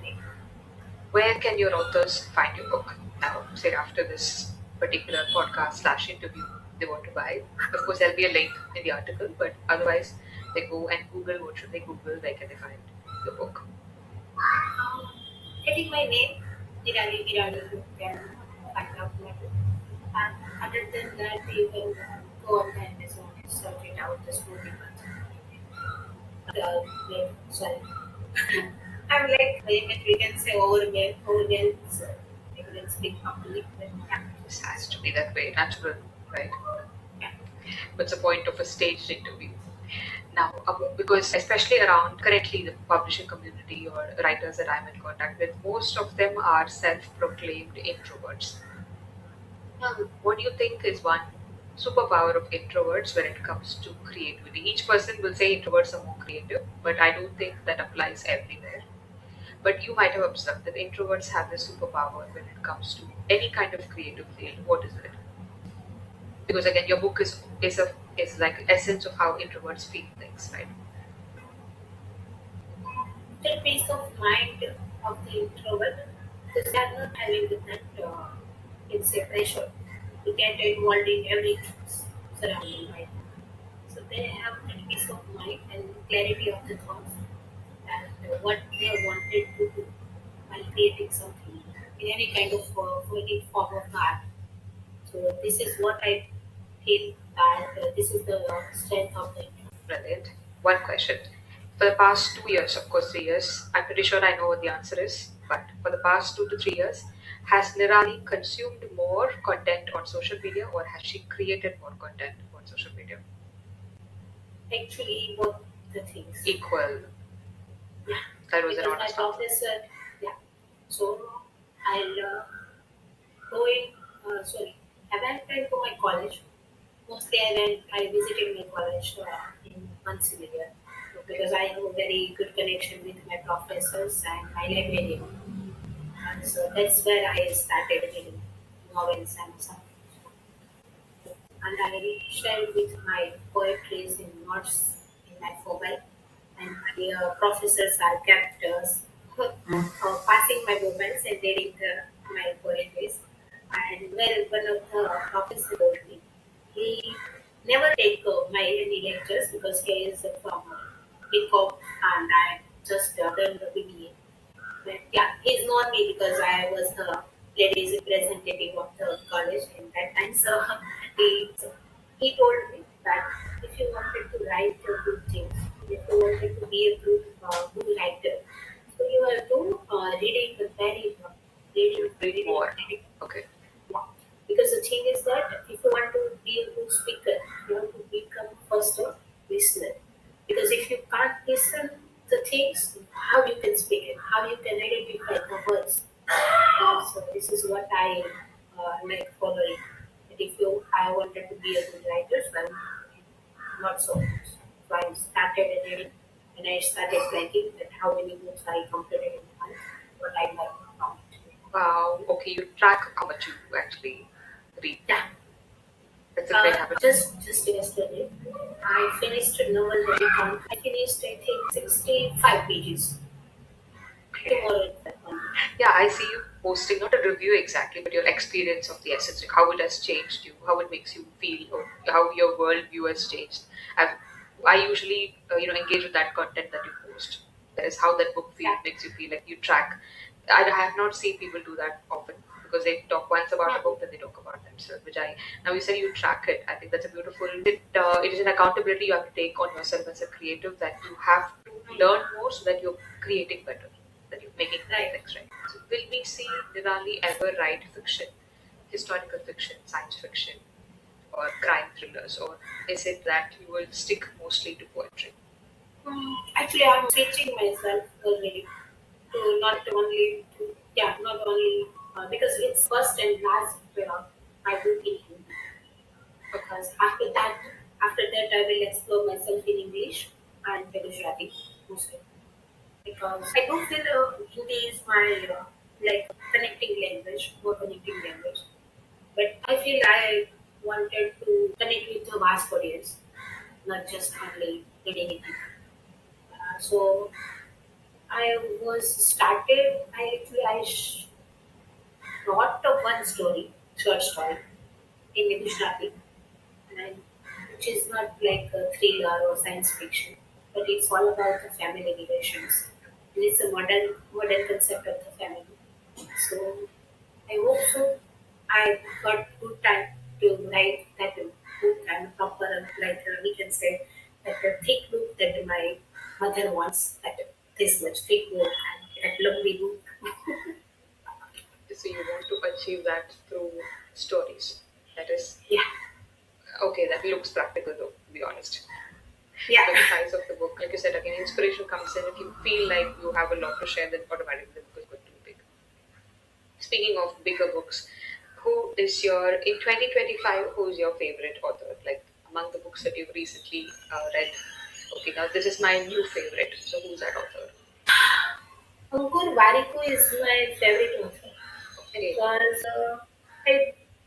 Where can your authors find your book now? Say after this particular podcast slash interview, they want to buy. Of course, there'll be a link in the article, but otherwise, they go and Google. What should they Google? Where can they find your book? I think my name, Nirali Virani, you can kind of matter. And other than that, you can go on the Amazon and search it out, the smoothie like, sorry. I'm like, we can say overwhelmed, I couldn't speak properly, but yeah, This has to be that way, natural, right? yeah. What's the point of a staged interview? Now, because especially around currently the publishing community or writers that I'm in contact with, most of them are self-proclaimed introverts. What do you think is one superpower of introverts when it comes to creativity? Each person will say introverts are more creative, but I don't think that applies everywhere. But you might have observed that introverts have this superpower when it comes to any kind of creative field. What is it? Because again, your book is like essence of how introverts feel things, right? The peace of mind of the introvert, because they are not having that, it's a pressure to get involved in everything surrounding right. So they have that peace of mind and clarity of the thoughts and what they wanted to do while creating something in any kind of any form of art. So this is what I feel that this is the strength of the introvert. Brilliant. One question. For the past 2 years, of course, 3 years, I'm pretty sure I know what the answer is, but for the past 2 to 3 years, has Nirali consumed more content on social media or has she created more content on social media? Actually, both the things. Equal. Yeah, That was an because my honest answer. professor, yeah. So I'll go in, sorry, I went to my college. Mostly I visited my college in once in a year Okay. because I have a very good connection with my professors and my librarian. And so that's where I started reading novels and something. And I shared with my poetries in notes in my mobile, and my professors are kept passing my moments and reading my poetries. And where one of the professors told me, he never take my any lectures because he is from BCom and I just done the BBA. But yeah, he's known me because I was the ladies representative of the college in that time. So he told me that if you wanted to write good things, if you wanted to be a good writer, so you have to reading the very Read reading more. reading. Okay. Yeah. Because the thing is that if you want to be a good speaker, you have to become first a listener. Because if you can't listen the things, how you can speak it, how you can identify the words. So this is what I like following. That if you, I wanted to be a good writer, so not so much. So I started reading, and I started liking that how many books I completed in a month, what I like from it. Wow. Okay, you track how much you actually read. Yeah. That's a great habit. Just yesterday, I finished a novel that I finished I think 65 pages. Okay. Tomorrow is that one. Yeah, I see you posting not a review exactly, but your experience of the essence, like how it has changed you, how it makes you feel, or how your worldview has changed. I've, I usually, engage with that content that you post. That is how that book feel Yeah. makes you feel like you track. I have not seen people do that often because they talk once about a book, then they talk about themselves. Which I now you said you track it. I think that's a beautiful. It is an accountability you have to take on yourself as a creative that you have to learn more so that you're creating better, that you're making Right. things right. So will we see Nirali ever write fiction, historical fiction, science fiction, or crime thrillers, or is it that you will stick mostly to poetry? Actually, I'm switching myself already to not only to, yeah, not only because it's first and last I will be Hindi. Because after that, I will explore myself in English and Gujarati mostly. Because I do feel Hindi is my like connecting language, more connecting language. But I feel I wanted to connect with a vast audience, not just only reading it. So I was started. I wrote a one story, short story in Gujarati, and which is not like a thriller or science fiction, but it's all about the family relations. And it's a modern concept of the family. So I hope so. I got good time to write that book and proper, like we can say, that thick book that my mother wants, that this much thick book and that lovely book. So you want to achieve that through stories. That is Yeah, okay. That looks practical, though. To be honest, yeah. the size of the book, like you said, again, inspiration comes in. If you feel like you have a lot to share, then automatically the book is going to be big. Speaking of bigger books, who is your in 2025? Who's your favorite author? Like among the books that you've recently read. Okay, now this is my new favorite. So who's that author? Ankur Warikoo is my favorite author Okay, because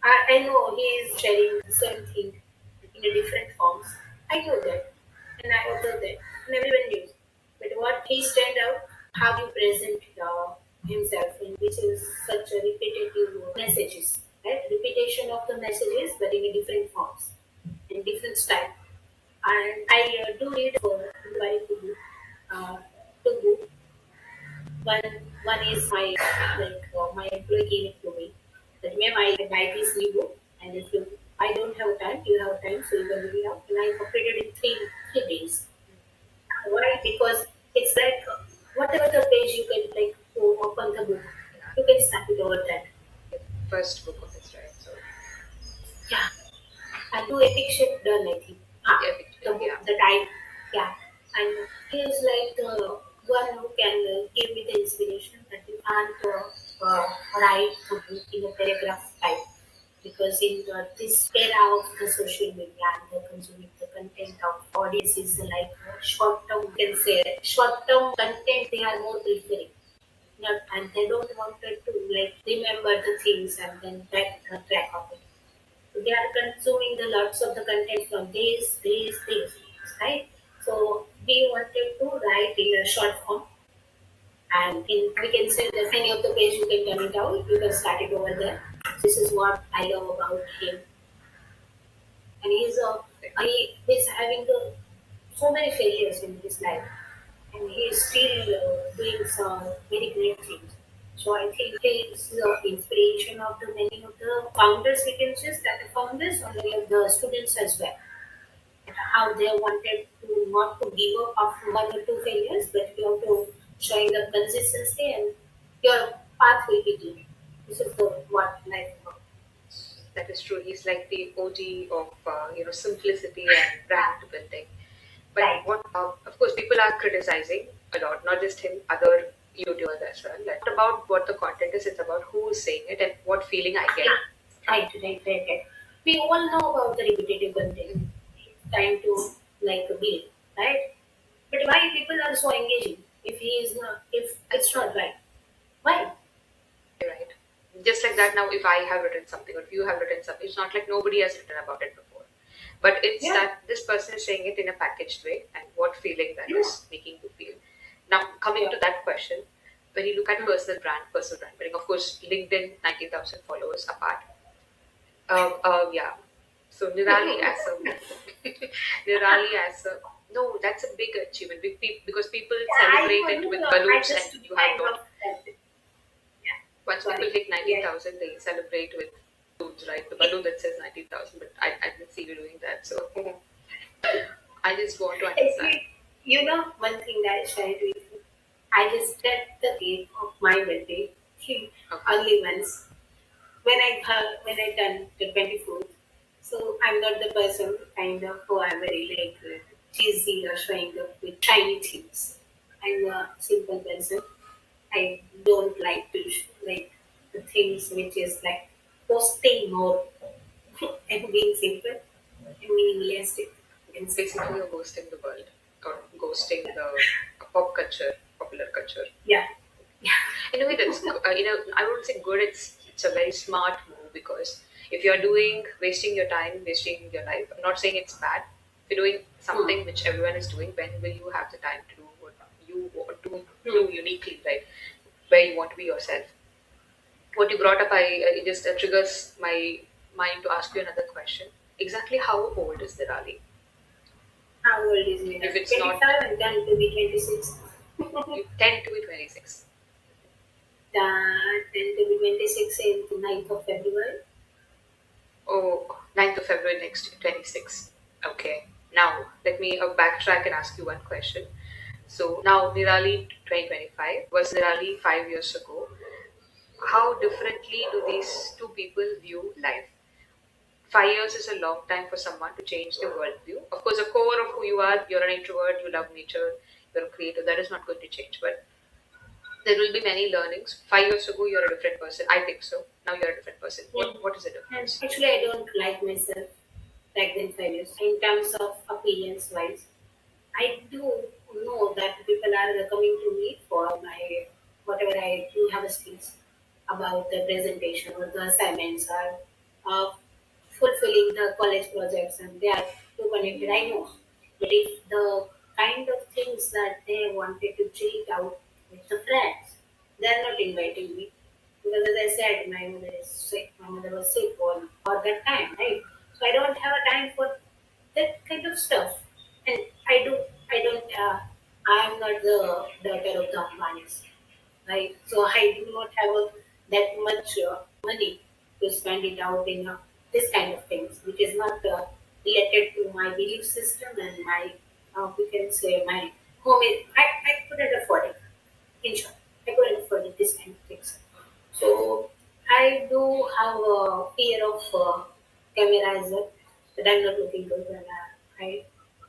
I know he is sharing the same thing in a different forms. I know that and I observe that and everyone knows. But what he stand out, how you present himself in which is such a repetitive messages, right? Repetition of the messages but in a different forms, in different style. And I do read for Warikoo two books. One is my employee gave it to me. That ma'am, I buy this new book, and if you I don't have time, you have time, so you can read it out. And I completed in three days. Why? Because it's like whatever the page you can like open the book, yeah, you can start it over that. the first book of his, right? So Yeah, and two epic ship done, I think. epic, The book yeah. that I yeah, and he is like the one who can give me the inspiration that you can't write the book in a paragraph type because in this era of the social media and the consuming the content of audience is like short term, you can say short term content they are more preferring. Not, and they don't want it to like remember the things and then track of it. So they are consuming the lots of the content from these, right? So we wanted to write in a short form, and in we can say the any of the page you can turn it out, you can start it over there. This is what I love about him, and he is having so many failures in his life, and he is still doing some very great things. So I think he is the inspiration of the many of the founders. We can say that the founders or many of the students as well. How they wanted to not to give up after one or two failures, but you have to showing the consistency and your path will be clear. This is the what life about. That is true. He's like the OG of simplicity and brand building. But Right. what of course people are criticizing a lot, not just him, other YouTubers as well. Like, not about what the content is; it's about who is saying it and what feeling I get Yeah. from it. Right. We all know about the repetitive content. It's time to like build, right? But why people are so engaging if he is not if That's it's true. not right? Why? You're right. Just like that, now if I have written something or if you have written something, it's not like nobody has written about it before. But it's Yeah. that this person is saying it in a packaged way and what feeling that Yeah. is making you feel. Now, coming Yeah. to that question, when you look at personal brand building, of course, LinkedIn, 90,000 followers apart. Yeah. So Nirali as a Nirali as a no, that's a big achievement because people Yeah, I celebrate know, it with I balloons and just you have kind not. of that. Yeah, Once people sorry. hit Yeah. 90,000, they celebrate with balloons, right? The It, balloon that says 90,000, but I didn't see you doing that. So I just want to understand. actually, you know, one thing that I shared with you, I just set the date of my birthday Okay. early once when I turned the 24th. So I'm not the person kind of who are very like cheesy or showing up with shiny things. I'm a simple person. I don't like to like the things which is like posting more and being simple and minimalistic. You can say. Basically, you're ghosting the world or ghosting the pop culture, popular culture. Yeah, yeah, In a way, I wouldn't say good. It's a very smart move because if you're doing wasting your time, wasting your life, I'm not saying it's bad. If you're doing hmm, something which everyone is doing, when will you have the time to do what you want to hmm. do uniquely, right? Where you want to be yourself. What you brought up, it just triggers my mind to ask you another question. Exactly how old is Nirali? How old is Nira? If it's not 25 and then to be 26. you tend to be 26. Then to be 26 in the 9th of February. Oh, 9th of February next year, 26. Okay. Now, let me backtrack and ask you one question. So, now Nirali 2025 was Nirali 5 years ago. How differently do these two people view life? 5 years is a long time for someone to change their worldview. Of course, the core of who you are, you're an introvert, you love nature, you're a creator, that is not going to change. But there will be many learnings. 5 years ago, you're a different person. I think so. Now you're a different person. Yeah. What is the And difference? actually, I don't like myself back then 5 years. In terms of appearance wise, I do know that people are coming to me for my whatever I do have a skills about the presentation or the assignments or uh, fulfilling the college projects and they are too connected. I know, but if the kind of things that they wanted to check out with the friends, they are not inviting me because as I said, my mother is sick. My mother was sick for that time, right? So I don't have a time for that kind of stuff. And I don't, I'm not the daughter of the Ambanis, right? So I do not have that much money to spend it out in this kind of things, which is not related to my belief system and my, we can say, my home. I couldn't afford it. In short, I couldn't afford it, this kind of things. So I do have a fear of camera as well, but I'm not looking good and I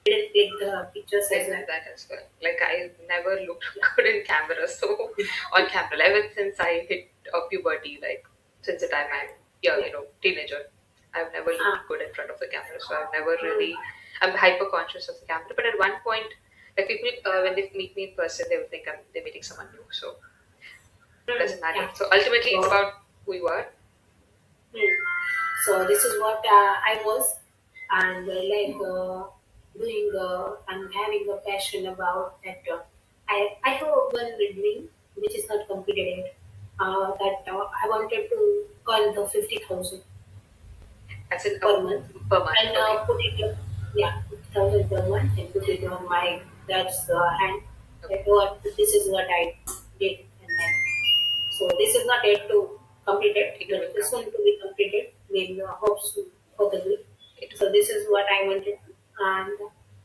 didn't click the pictures I as have well. that as well. Like I never looked Yeah. good in camera, so on camera, ever since I hit puberty, like since the time I'm young, Yeah. teenager, I've never looked Ah. good in front of the camera. So I've never Mm. really, I'm hyper conscious of the camera. But at one point, like people, when they meet me in person, they will think they're meeting someone new. So it Mm. doesn't matter. Yeah. So ultimately, it's So, about who you are. mm. So this is what I was, and doing. I'm having a passion about that. I have one dream which is not completed yet. That I wanted to earn the 50,000 As in per month per month. and Okay. put it, yeah, 50,000 per month and put it on my dad's hand. That Okay. what this is what I did in my. So this is not yet to completed, It but will this come. one to be completed. We hope soon for the good. It will. So this is what I wanted, and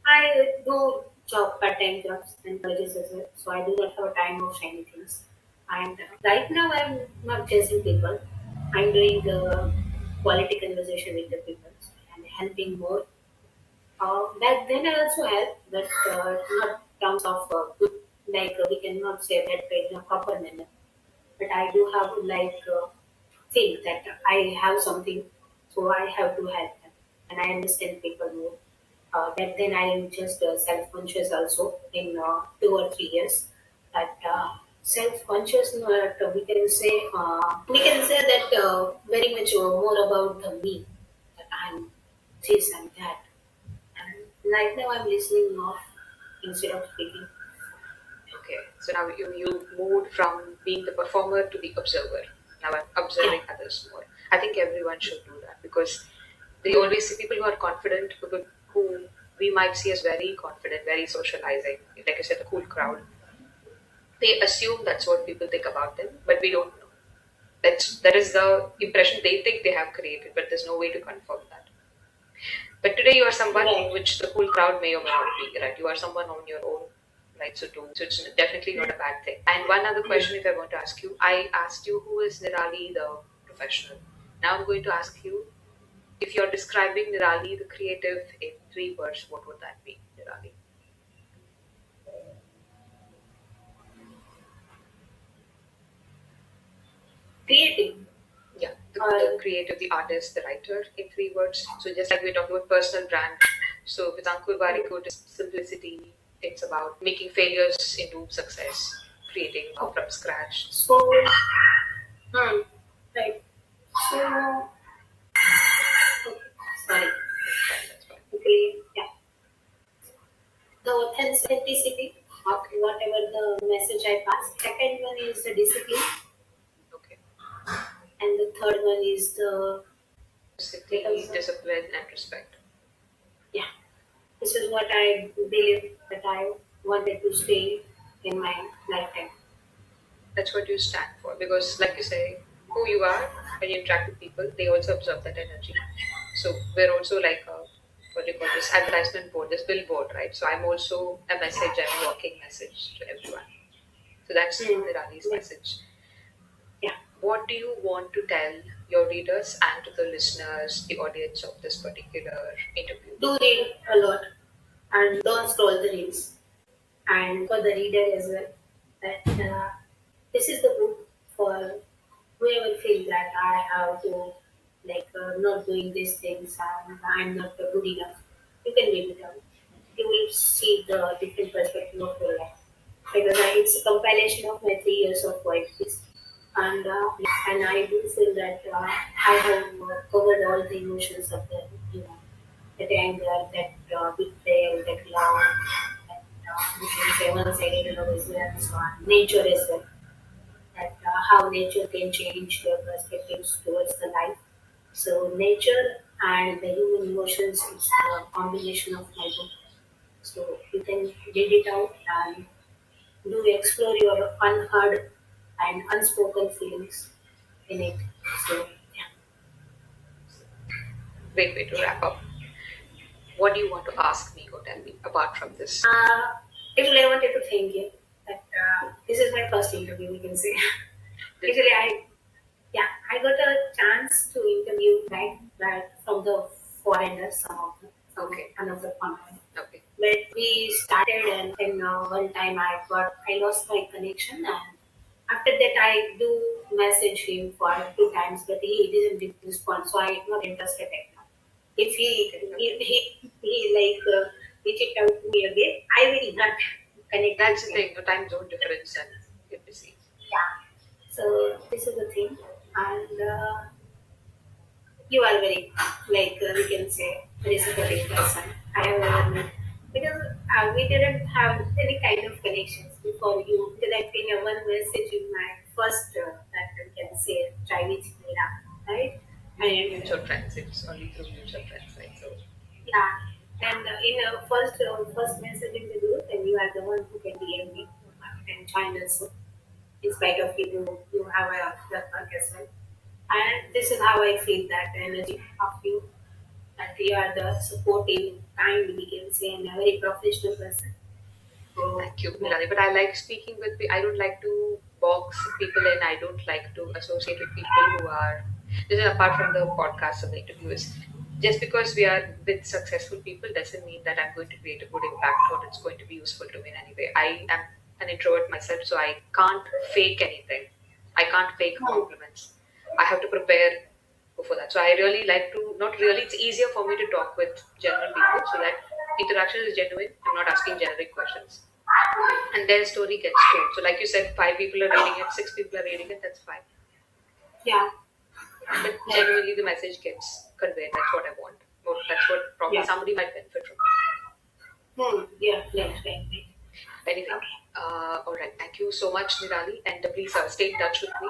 I do job part-time jobs and colleges as well. So I do not have a time of shiny things. And right now I'm not chasing people. I'm doing quality conversation with the people and helping more. Back then I also helped, but not terms of good. Like we cannot say that in a proper manner. But I do have like think that I have something, so I have to help them, and I understand people more. Back then I am just self-conscious also in 2 or 3 years. But self-conscious, we can say that very much more about the me that I'm this and that. And right now I'm listening more instead of speaking. Okay, so now you moved from being the performer to the observer. Now I'm Yeah. observing others more. I think everyone should do that because they Mm. always see people who are confident, people who we might see as very confident, very socializing. Like I said, the cool crowd. They assume that's what people think about them, but we don't know. That is the impression they think they have created, but there's no way to confirm that. But today you are someone Right. which the whole crowd may or may not be, right? You are someone on your own, right? So it's definitely not a bad thing. And one other Mm. question, if I want to ask you, I asked you who is Nirali the professional. Now I'm going to ask you if you're describing Nirali the creative in 3 words, what would that be, Nirali? Creative. Yeah, the Uh, creative, the artist, the writer in 3 words. So just like we're talking about personal brand. So with Ankur Barikut, it's simplicity. It's about making failures into success, creating from scratch. so, right. So, okay, sorry. That's fine. That's fine. Okay, yeah. The authenticity of Okay. whatever the message I pass. Second one is the discipline, Okay. and the third one is the what City, else? discipline, and respect. Yeah, this is what I believe that I wanted to stay in my lifetime. That's what you stand for. Because, like you say, who you are when you interact with people, they also absorb that energy. So we're also like a, what do you call this, advertisement board, this billboard, right? So I'm also a message, I'm a walking message to everyone. So that's Hmm. Nirali's Like, message. yeah, What do you want to tell your readers and to the listeners, the audience of this particular interview? do read a lot and don't scroll the reels. And for the reader as well, that this is the book for whoever feels that I have to not doing these things and I'm not good enough. You can read it out. You will see the different perspective of your life. Because it's a compilation of my 3 years of poetry. And I do feel that I have covered all the emotions of the, you know, that anger, that betrayal, that love, that we can say one-sided love as well, and so on. Nature as well. That how nature can change your perspectives towards the life. So nature and the human emotions is a combination of my book. So you can read it out and do explore your unheard and unspoken feelings in it. So yeah. Great way to wrap up. What do you want to ask me or tell me apart from this? Actually, I wanted to thank you that this is my first interview. We can say. This, Actually, I got a chance to interview from the foreigners, some of them, from okay, another country. okay, But we started, and then one time I lost my connection, and after that I do message him for 2 times, but he didn't respond, so I'm not interested right now. If okay, okay. he reached out to me again, I will not connect with That's the him. thing, the time zone difference and you're busy. Yeah. So this is the thing, and you are very we can say very sympathetic person. I have ever met because we didn't have any kind of connections before you directing a one message in my first that we can say try with Nira, right? And Mutual friends, it's only through mutual friends, right? So, yeah, and in a first message in the group, and you are the one who can DM me and join us. So in spite of you have a network as well. And this is how I feel that energy of you, that you are the supportive, kind, we can say, and a very professional person. So, thank you, yeah. Nirali. But I like speaking with I don't like to box people in. I don't like to associate with people who are. This is apart from the podcast and the interviews. Just because we are with successful people doesn't mean that I'm going to create a good impact or it's going to be useful to me in any way. I am an introvert myself, so I can't fake anything. I can't fake Hmm. compliments. I have to prepare before that. So I really like to, not really, it's easier for me to talk with general people so that interaction is genuine. I'm not asking generic questions and their story gets told. So, like you said, 5 people are reading it, 6 people are reading it. That's fine. Yeah, But like, genuinely, the message gets conveyed. That's what I want. That's what probably yeah. somebody might benefit from. Yeah, right. Anyway, Okay. all right. Thank you so much, Nirali, and please stay in touch with me.